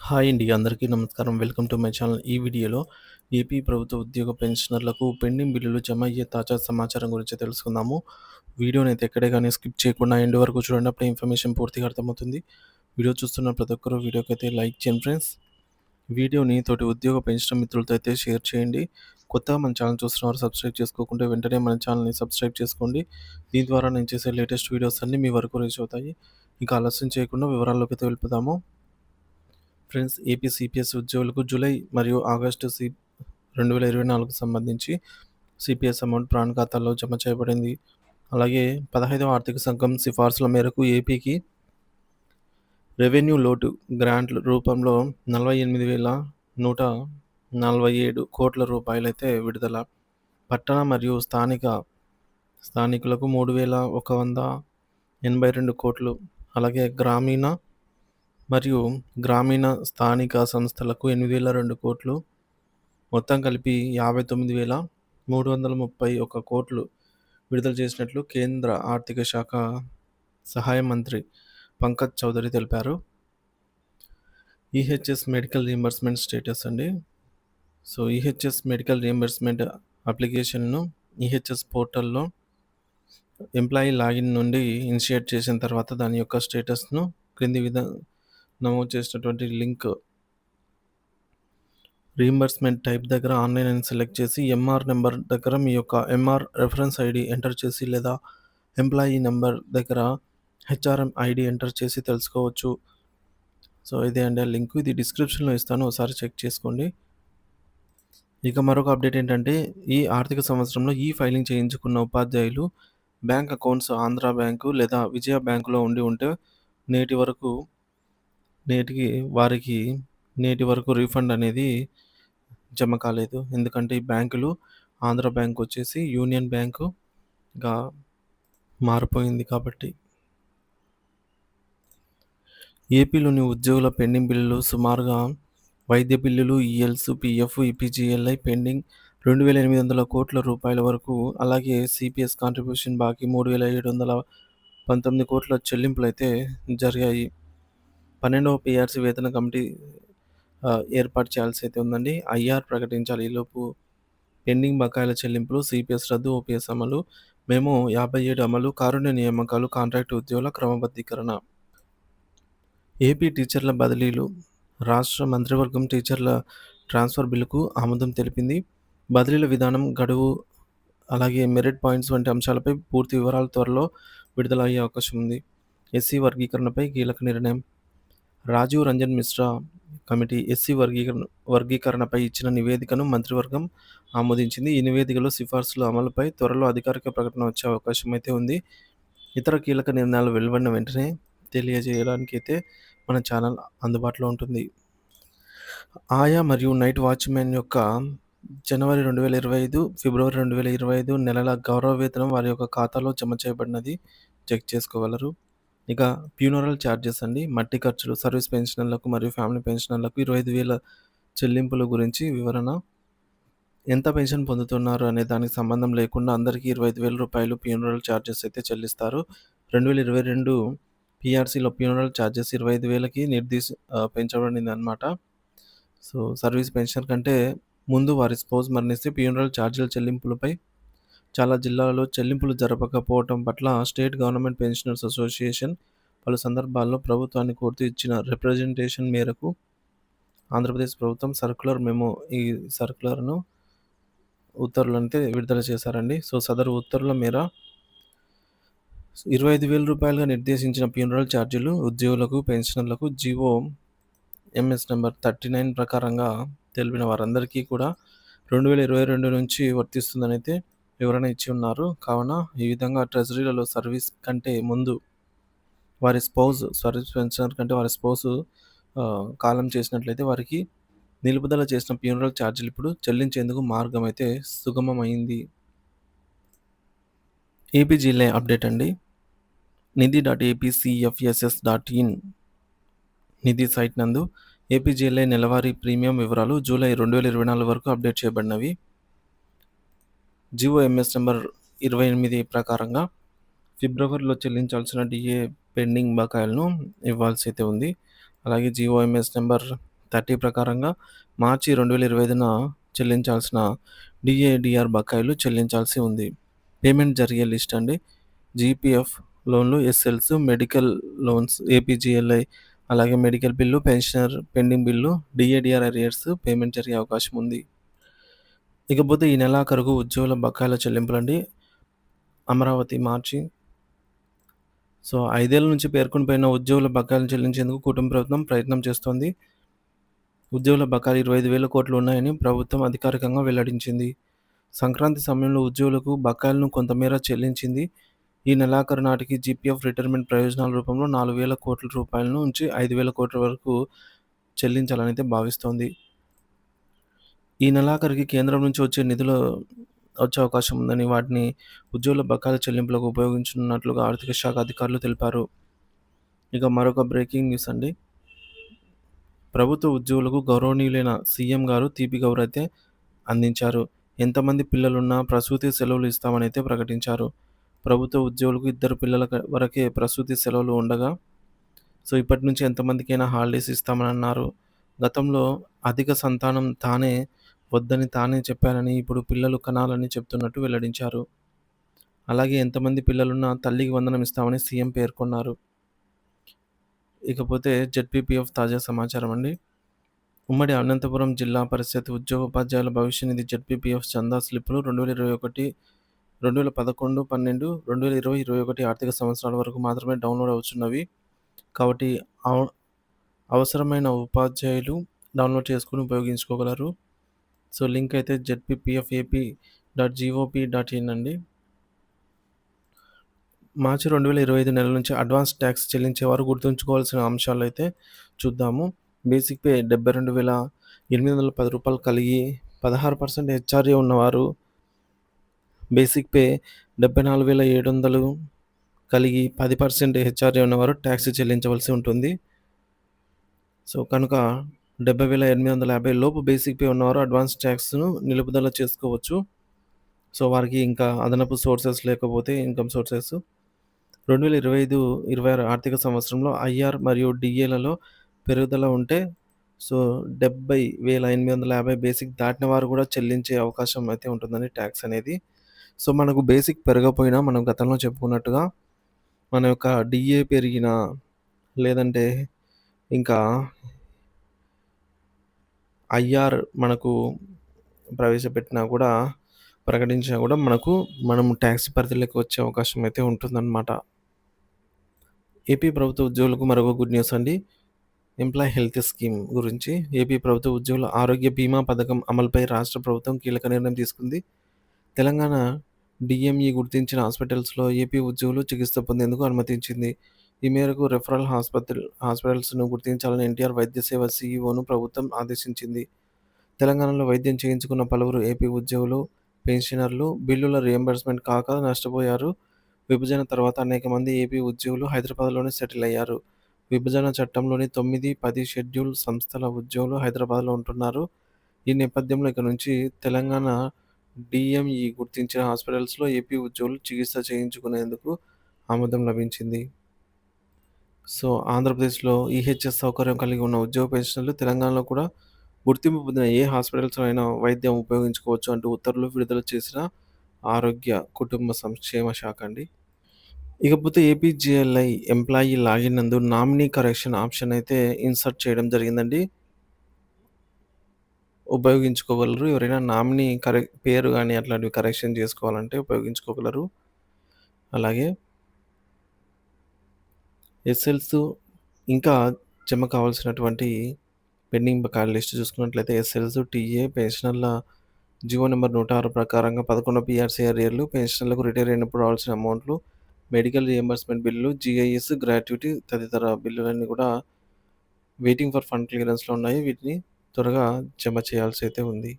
Hi అండి. అందరికీ నమస్కారం. Welcome to my channel. ఈ వీడియోలో ఏపీ ప్రభుత్వ ఉద్యోగ పెన్షనర్లకు పెండింగ్ బిల్లులు జమ అయ్యే తాజా సమాచారం గురించి తెలుసుకుందాము. వీడియోనైతే ఎక్కడే గానీ స్కిప్ చేయకుండా ఎండ్ వరకు చూడండి. అప్పుడే ఇన్ఫర్మేషన్ పూర్తిగా అర్థమవుతుంది. వీడియో చూస్తున్న ప్రతి ఒక్కరు వీడియోకైతే లైక్ చేయండి ఫ్రెండ్స్. వీడియోని తోటి ఉద్యోగ పెన్షన్ మిత్రులతో అయితే షేర్ చేయండి. కొత్తగా మన ఛానల్ చూస్తున్నవారు సబ్స్క్రైబ్ చేసుకోకుంటే వెంటనే మన ఛానల్‌ని సబ్స్క్రైబ్ చేసుకోండి. దీని ద్వారా నేను చేసే లేటెస్ట్ వీడియోస్ అన్నీ మీ వరకు రీచ్ అవుతాయి. ఇక ఆలస్యం చేయకుండా వివరాల్లోకైతే వెళ్ళిపోదాము. ఫ్రెండ్స్, ఏపీ సిపిఎస్ ఉద్యోగులకు జూలై మరియు ఆగస్టు 2024కు సంబంధించి సిపిఎస్ అమౌంట్ ప్రాన్ ఖాతాల్లో జమ చేయబడింది. అలాగే 15వ ఆర్థిక సంఘం సిఫార్సుల మేరకు ఏపీకి రెవెన్యూ లోటు గ్రాంట్ల రూపంలో 48,147 కోట్ల రూపాయలైతే విడుదల. పట్టణ మరియు స్థానికులకు 3,182 కోట్లు, అలాగే గ్రామీణ స్థానిక సంస్థలకు 8,002 కోట్లు, మొత్తం కలిపి 59,331 కోట్లు విడుదల చేసినట్లు కేంద్ర ఆర్థిక శాఖ సహాయ మంత్రి పంకజ్ చౌదరి తెలిపారు. ఈహెచ్ఎస్ మెడికల్ రీయింబర్స్మెంట్ స్టేటస్ అండి. సో ఈహెచ్ఎస్ మెడికల్ రీయింబర్స్మెంట్ అప్లికేషన్ను ఈహెచ్ఎస్ పోర్టల్లో ఎంప్లాయీ లాగిన్ నుండి ఇనిషియేట్ చేసిన తర్వాత దాని యొక్క స్టేటస్ను క్రింది నమోదు చేసినటువంటి లింక్ రీయింబర్స్మెంట్ టైప్ దగ్గర ఆన్లైన్ అని సెలెక్ట్ చేసి ఎంఆర్ నెంబర్ దగ్గర మీ యొక్క ఎంఆర్ రెఫరెన్స్ ఐడి ఎంటర్ చేసి లేదా ఎంప్లాయీ నెంబర్ దగ్గర హెచ్ఆర్ఎం ఐడి ఎంటర్ చేసి తెలుసుకోవచ్చు. సో ఇదే అండి ఆ లింక్. ఇది డిస్క్రిప్షన్లో ఇస్తాను, ఒకసారి చెక్ చేసుకోండి. ఇక మరొక అప్డేట్ ఏంటంటే, ఈ ఆర్థిక సంవత్సరంలో ఈ ఫైలింగ్ చేయించుకున్న ఉపాధ్యాయులు బ్యాంక్ అకౌంట్స్ ఆంధ్ర బ్యాంకు లేదా విజయ బ్యాంకులో ఉంటే నేటి వరకు రీఫండ్ అనేది జమ కాలేదు. ఎందుకంటే ఈ బ్యాంకులు ఆంధ్ర బ్యాంక్ వచ్చేసి యూనియన్ బ్యాంకుగా మారిపోయింది కాబట్టి. ఏపీలోని ఉద్యోగుల పెండింగ్ బిల్లులు సుమారుగా వైద్య బిల్లులు, ఈఎల్స్, పీఎఫ్, ఈపీజీఎల్ఐ పెండింగ్ 2,800 కోట్ల రూపాయల వరకు, అలాగే సిపిఎస్ కాంట్రిబ్యూషన్ బాకీ 3,719 కోట్ల చెల్లింపులైతే జరిగాయి. 12వ పీఆర్సీ వేతన కమిటీ ఏర్పాటు చేయాల్సి అయితే ఉందండి. ఐఆర్ ప్రకటించాలి. ఈలోపు పెండింగ్ బకాయిల చెల్లింపులు, సిపిఎస్ రద్దు, ఓపీఎస్ అమలు, మెమో 57 అమలు, కారుణ్య నియామకాలు, కాంట్రాక్టు ఉద్యోగుల క్రమబద్ధీకరణ. ఏపీ టీచర్ల బదిలీలు. రాష్ట్ర మంత్రివర్గం టీచర్ల ట్రాన్స్ఫర్ బిల్లుకు ఆమోదం తెలిపింది. బదిలీల విధానం, గడువు, అలాగే మెరిట్ పాయింట్స్ వంటి అంశాలపై పూర్తి వివరాలు త్వరలో విడుదల అయ్యే అవకాశం ఉంది. ఎస్సీ వర్గీకరణపై కీలక నిర్ణయం. రాజీవ్ రంజన్ మిశ్రా కమిటీ ఎస్సీ వర్గీకరణపై ఇచ్చిన నివేదికను మంత్రివర్గం ఆమోదించింది. ఈ నివేదికలో సిఫార్సుల అమలుపై త్వరలో అధికారిక ప్రకటన వచ్చే అవకాశం అయితే ఉంది. ఇతర కీలక నిర్ణయాలు వెలువడిన వెంటనే తెలియజేయడానికి అయితే మన ఛానల్ అందుబాటులో ఉంటుంది. ఆయా మరియు నైట్ వాచ్మెన్ యొక్క జనవరి 2025, ఫిబ్రవరి 2025 నెలల గౌరవ వేతనం వారి యొక్క ఖాతాలో జమ చేయబడినది చెక్ చేసుకోగలరు. ఇక ఫ్యూనరల్ ఛార్జెస్ అండి. మట్టి ఖర్చులు, సర్వీస్ పెన్షనర్లకు మరియు ఫ్యామిలీ పెన్షనర్లకు 25,000 చెల్లింపుల గురించి వివరణ. ఎంత పెన్షన్ పొందుతున్నారు అనే దానికి సంబంధం లేకుండా అందరికీ 25,000 రూపాయలు ఫ్యూనరల్ ఛార్జెస్ అయితే చెల్లిస్తారు. 2022 పీఆర్సీలో ఫ్యూనరల్ ఛార్జెస్ 25,000కి పెంచబడింది అన్నమాట. సో సర్వీస్ పెన్షన్ కంటే ముందు వారి స్పౌస్ మరణిస్తే ఫ్యూనరల్ ఛార్జీల చెల్లింపులపై చాలా జిల్లాలలో చెల్లింపులు జరపకపోవటం పట్ల స్టేట్ గవర్నమెంట్ పెన్షనర్స్ అసోసియేషన్ పలు సందర్భాల్లో ప్రభుత్వాన్ని కోరుతూ ఇచ్చిన రిప్రజెంటేషన్ మేరకు ఆంధ్రప్రదేశ్ ప్రభుత్వం ఈ ఉత్తర్వులను అయితే విడుదల చేశారండి. సో సదరు ఉత్తర్వుల మేర 25,000 రూపాయలుగా నిర్దేశించిన ఫ్యూనరల్ ఛార్జీలు ఉద్యోగులకు, పెన్షనర్లకు జీవో ఎంఎస్ నెంబర్ 39 ప్రకారంగా తెలిపిన వారందరికీ కూడా 2022 నుంచి వర్తిస్తుందని అయితే వివరణ ఇచ్చి ఉన్నారు. కావున ఈ విధంగా ట్రెజరీలలో సర్వీస్ పెన్షనర్ కంటే వారి స్పౌస్ కాలం చేసినట్లయితే వారికి నిలుపుదల చేసిన ఫ్యూనరల్ ఛార్జీలు ఇప్పుడు చెల్లించేందుకు మార్గం అయితే సుగమమైంది. ఏపీజీఎల్ఐ అప్డేట్ అండి. నిధి.apcfss.in నిధి సైట్ నందు ఏపీజీఎల్ఐ నెలవారీ ప్రీమియం వివరాలు జూలై 2024 వరకు అప్డేట్ చేయబడినవి. జీవో ఎంఎస్ నెంబర్ 28 ప్రకారంగా ఫిబ్రవరిలో చెల్లించాల్సిన డిఏ పెండింగ్ బకాయిలను ఇవ్వాల్సి అయితే ఉంది. అలాగే జీఓఎంఎస్ నంబర్ 30 ప్రకారంగా మార్చి 2025న చెల్లించాల్సిన డీఏడీఆర్ బకాయిలు చెల్లించాల్సి ఉంది. పేమెంట్ జరిగే లిస్ట్ అండి. జీపీఎఫ్ లోన్లు, ఎస్ఎల్స్, మెడికల్ లోన్స్, ఏపీజీఎల్ఐ, అలాగే medical bill, pensioner pending bill, DA DR arrears payment జరిగే అవకాశం ఉంది. ఇకపోతే ఈ నెలాఖరుకు ఉద్యోగుల బకాయిల చెల్లింపులండి. అమరావతి మార్చి. సో 5 ఏళ్ల నుంచి పేర్కొనిపోయిన ఉద్యోగుల బకాయిలను చెల్లించేందుకు కూటమి ప్రభుత్వం ప్రయత్నం చేస్తోంది. ఉద్యోగుల బకాయిలు 25,000 కోట్లు ఉన్నాయని ప్రభుత్వం అధికారికంగా వెల్లడించింది. సంక్రాంతి సమయంలో ఉద్యోగులకు బకాయిలను కొంతమేర చెల్లించింది. ఈ నెలాఖరు నాటికి జీపీఎఫ్ రిటైర్మెంట్ ప్రయోజనాల రూపంలో 4,000 కోట్ల రూపాయల నుంచి 5,000 కోట్ల వరకు చెల్లించాలనైతే భావిస్తోంది. ఈ నెలాఖరుకి కేంద్రం నుంచి వచ్చే నిధులు వచ్చే అవకాశం ఉందని, వాటిని ఉద్యోగుల బకాయిల చెల్లింపులకు ఉపయోగించనున్నట్లుగా ఆర్థిక శాఖ అధికారులు తెలిపారు. ఇక మరొక బ్రేకింగ్ న్యూస్ అండి. ప్రభుత్వ ఉద్యోగులకు గౌరవనీయులైన సీఎం గారు తీపి కబురైతే అందించారు. ఎంతమంది పిల్లలున్నా ప్రసూతి సెలవులు ఇస్తామనైతే ప్రకటించారు. ప్రభుత్వ ఉద్యోగులకు 2 పిల్లల వరకే ప్రసూతి సెలవులు ఉండగా, సో ఇప్పటి నుంచి ఎంతమందికైనా హాలిడేస్ ఇస్తామని అన్నారు. గతంలో అధిక సంతానం తానే వద్దని తానే చెప్పానని, ఇప్పుడు పిల్లలు కనాలని చెప్తున్నట్టు వెల్లడించారు. అలాగే ఎంతమంది పిల్లలున్నా తల్లికి వందనం ఇస్తామని సీఎం పేర్కొన్నారు. ఇకపోతే జెడ్పీపీఎఫ్ తాజా సమాచారం అండి. ఉమ్మడి అనంతపురం జిల్లా పరిషత్ ఉద్యోగోపాధ్యాయుల భవిష్య నిధి జెడ్పీపీఎఫ్ చందా స్లిప్పులు 2021, 2011, 12, 2020, 21 ఆర్థిక సంవత్సరాల వరకు మాత్రమే డౌన్లోడ్ అవుతున్నవి. కాబట్టి అవసరమైన ఉపాధ్యాయులు డౌన్లోడ్ చేసుకుని ఉపయోగించుకోగలరు. సో లింక్ అయితే zpffap.gov.in అండి. మార్చి 2025 నెల నుంచి అడ్వాన్స్ ట్యాక్స్ చెల్లించేవారు గుర్తుంచుకోవాల్సిన అంశాలు అయితే చూద్దాము. బేసిక్ పే రూ. 72,810 కలిగి 16% హెచ్ఆర్ఏ ఉన్నవారు, బేసిక్ పే 74,700 కలిగి 10% హెచ్ఆర్ఏ ఉన్నవారు ట్యాక్స్ చెల్లించవలసి ఉంటుంది. సో కనుక 70,850 లోపు బేసిక్ పే ఉన్నవారు అడ్వాన్స్ ట్యాక్స్ను నిలుపుదల చేసుకోవచ్చు. సో వారికి ఇంకా అదనపు సోర్సెస్ లేకపోతే ఇన్కమ్ సోర్సెస్ 2025-26 ఆర్థిక సంవత్సరంలో ఐఆర్ మరియు డిఏలలో పెరుగుదల ఉంటే, సో 70,850 బేసిక్ దాటిన వారు కూడా చెల్లించే అవకాశం అయితే ఉంటుందండి ట్యాక్స్ అనేది. సో మనకు బేసిక్ పెరగపోయినా, మనం గతంలో చెప్పుకున్నట్టుగా మన యొక్క డిఏ పెరిగినా, లేదంటే ఇంకా ఐఆర్ మనకు ప్రవేశపెట్టినా కూడా, ప్రకటించినా కూడా మనం ట్యాక్స్ పరిధిలోకి వచ్చే అవకాశం అయితే ఉంటుందన్నమాట. ఏపీ ప్రభుత్వ ఉద్యోగులకు మరొక గుడ్ న్యూస్ అండి. ఎంప్లాయీ హెల్త్ స్కీమ్ గురించి. ఏపీ ప్రభుత్వ ఉద్యోగుల ఆరోగ్య బీమా పథకం అమలుపై రాష్ట్ర ప్రభుత్వం కీలక నిర్ణయం తీసుకుంది. తెలంగాణ డీఎంఈ గుర్తించిన హాస్పిటల్స్లో ఏపీ ఉద్యోగులు చికిత్స పొందేందుకు అనుమతించింది. ఈ మేరకు రెఫరల్ హాస్పిటల్స్ను గుర్తించాలని ఎన్టీఆర్ వైద్య సేవ సీఈఓను ప్రభుత్వం ఆదేశించింది. తెలంగాణలో వైద్యం చేయించుకున్న పలువురు ఏపీ ఉద్యోగులు, పెన్షనర్లు బిల్లుల రీయింబర్స్మెంట్ కాక నష్టపోయారు. విభజన తర్వాత అనేక మంది ఏపీ ఉద్యోగులు హైదరాబాద్లోనే సెటిల్ అయ్యారు. విభజన చట్టంలోని 9, 10 షెడ్యూల్ సంస్థల ఉద్యోగులు హైదరాబాద్లో ఉంటున్నారు. ఈ నేపథ్యంలో ఇక నుంచి తెలంగాణ డీఎంఈ గుర్తించిన హాస్పిటల్స్లో ఏపీ ఉద్యోగులు చికిత్స చేయించుకునేందుకు ఆమోదం లభించింది. సో ఆంధ్రప్రదేశ్లో ఈహెచ్ఎస్ సౌకర్యం కలిగి ఉన్న ఉద్యోగ పెన్షనర్లు తెలంగాణలో కూడా గుర్తింపు పొందిన ఏ హాస్పిటల్స్లో అయినా వైద్యం ఉపయోగించుకోవచ్చు అంటూ ఉత్తర్వులు విడుదల చేసిన ఆరోగ్య కుటుంబ సంక్షేమ శాఖ అండి. ఇకపోతే ఏపీజీఎల్ఐ ఎంప్లాయీ లాగిన్ నందు నామినీ కరెక్షన్ ఆప్షన్ అయితే ఇన్సర్ట్ చేయడం జరిగిందండి. ఉపయోగించుకోగలరు. ఎవరైనా నామినీ పేరు కానీ అట్లాంటివి కరెక్షన్ చేసుకోవాలంటే ఉపయోగించుకోగలరు. అలాగే ఎస్ఎల్స్ ఇంకా జమ కావాల్సినటువంటి పెండింగ్ బకాయిల లిస్ట్ చూసుకున్నట్లయితే ఎస్ఎల్స్, టీఏ, పెన్షనర్ల జీవో నెంబర్ 106 ప్రకారంగా 11 పీఆర్సీ అరియర్లు, పెన్షనర్లకు రిటైర్ అయినప్పుడు రావాల్సిన అమౌంట్లు, medical reimbursement bill, GIS, gratuity తదితర బిల్లులన్నీ కూడా వెయిటింగ్ ఫర్ ఫండ్ క్లియరెన్స్‌లో ఉన్నాయి. వీటిని త్వరగా జమ చేయాల్సి అయితే ఉంది.